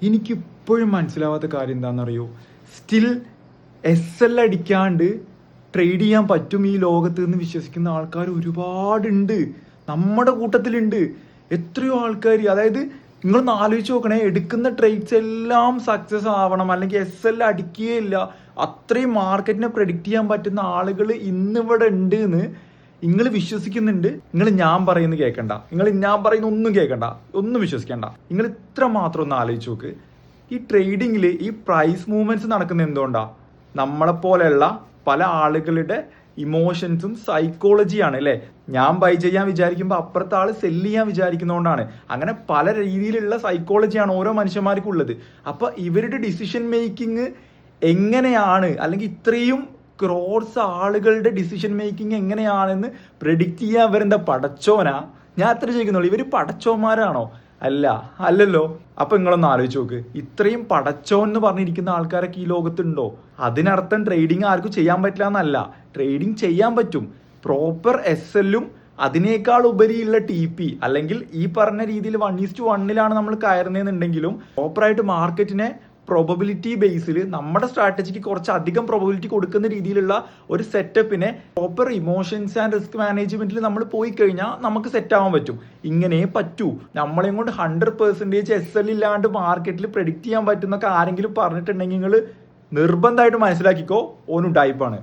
എനിക്കിപ്പോഴും മനസ്സിലാവാത്ത കാര്യം എന്താണെന്നറിയോ? സ്റ്റിൽ SL അടിക്കാണ്ട് ട്രേഡ് ചെയ്യാൻ പറ്റും ഈ ലോകത്ത് എന്ന് വിശ്വസിക്കുന്ന ആൾക്കാർ ഒരുപാടുണ്ട്, നമ്മുടെ കൂട്ടത്തിലുണ്ട്. എത്രയോ ആൾക്കാർ, അതായത് നിങ്ങളൊന്ന് ആലോചിച്ച് നോക്കണേ, എടുക്കുന്ന ട്രേഡ്സ് എല്ലാം സക്സസ് ആവണം, അല്ലെങ്കിൽ SL അടിക്കുകയില്ല, അത്രയും മാർക്കറ്റിനെ പ്രെഡിക്റ്റ് ചെയ്യാൻ പറ്റുന്ന ആളുകൾ ഇന്നിവിടെ ഉണ്ട് എന്ന് നിങ്ങൾ വിശ്വസിക്കുന്നുണ്ട്. നിങ്ങൾ ഞാൻ പറയുന്നത് കേൾക്കണ്ട, ഞാൻ പറയുന്ന ഒന്നും കേൾക്കണ്ട, ഒന്നും വിശ്വസിക്കണ്ട. നിങ്ങൾ ഇത്ര മാത്രം ഒന്ന് ആലോചിച്ച് നോക്ക്. ഈ ട്രേഡിങ്ങിൽ ഈ പ്രൈസ് മൂവ്മെന്റ്സ് നടക്കുന്നത് എന്തുകൊണ്ടാണ്? നമ്മളെപ്പോലെയുള്ള പല ആളുകളുടെ ഇമോഷൻസും സൈക്കോളജിയാണ് അല്ലേ. ഞാൻ ബൈ ചെയ്യാൻ വിചാരിക്കുമ്പോൾ അപ്പുറത്തെ ആൾ സെല്ല് ചെയ്യാൻ വിചാരിക്കുന്നതുകൊണ്ടാണ്. അങ്ങനെ പല രീതിയിലുള്ള സൈക്കോളജിയാണ് ഓരോ മനുഷ്യന്മാർക്കും ഉള്ളത്. അപ്പോൾ ഇവരുടെ ഡിസിഷൻ മേക്കിംഗ് എങ്ങനെയാണ്, അല്ലെങ്കിൽ ഇത്രയും ക്രോർസ് ആളുകളുടെ ഡിസിഷൻ മേക്കിംഗ് എങ്ങനെയാണെന്ന് പ്രെഡിക്റ്റ് ചെയ്യാൻ അവരെന്താ പടച്ചോനാ? ഞാൻ അത്ര ചോദിക്കുന്നുള്ളൂ. ഇവർ പടച്ചോന്മാരാണോ? അല്ലല്ലോ. അപ്പൊ നിങ്ങളൊന്ന് ആലോചിച്ച് നോക്ക്, ഇത്രയും പടച്ചോൻ എന്ന് പറഞ്ഞിരിക്കുന്ന ആൾക്കാരൊക്കെ ഈ ലോകത്തുണ്ടോ? അതിനർത്ഥം ട്രേഡിങ് ആർക്കും ചെയ്യാൻ പറ്റില്ല എന്നല്ല. ട്രേഡിങ് ചെയ്യാൻ പറ്റും. പ്രോപ്പർ SLഉം അതിനേക്കാൾ ഉപരിയുള്ള TP, അല്ലെങ്കിൽ ഈ പറഞ്ഞ രീതിയിൽ 1:1 നമ്മൾ കയറുന്നതെന്നുണ്ടെങ്കിലും പ്രോപ്പറായിട്ട് മാർക്കറ്റിനെ പ്രോബബിലിറ്റി ബേസിൽ നമ്മുടെ സ്ട്രാറ്റജിക്ക് കുറച്ച് അധികം പ്രോബബിലിറ്റി കൊടുക്കുന്ന രീതിയിലുള്ള ഒരു സെറ്റപ്പിനെ പ്രോപ്പർ ഇമോഷൻസ് ആൻഡ് റിസ്ക് മാനേജ്മെന്റിൽ നമ്മൾ പോയി കഴിഞ്ഞാൽ നമുക്ക് സെറ്റ് ആവാൻ പറ്റും. ഇങ്ങനെ പറ്റൂ. നമ്മളെയും കൊണ്ട് 100% SL ഇല്ലാണ്ട് മാർക്കറ്റിൽ പ്രെഡിക്റ്റ് ചെയ്യാൻ പറ്റുന്നൊക്കെ ആരെങ്കിലും പറഞ്ഞിട്ടുണ്ടെങ്കിൽ നിങ്ങൾ നിർബന്ധമായിട്ട് മനസ്സിലാക്കിക്കോ, ഓനും ടൈപ്പാണ്.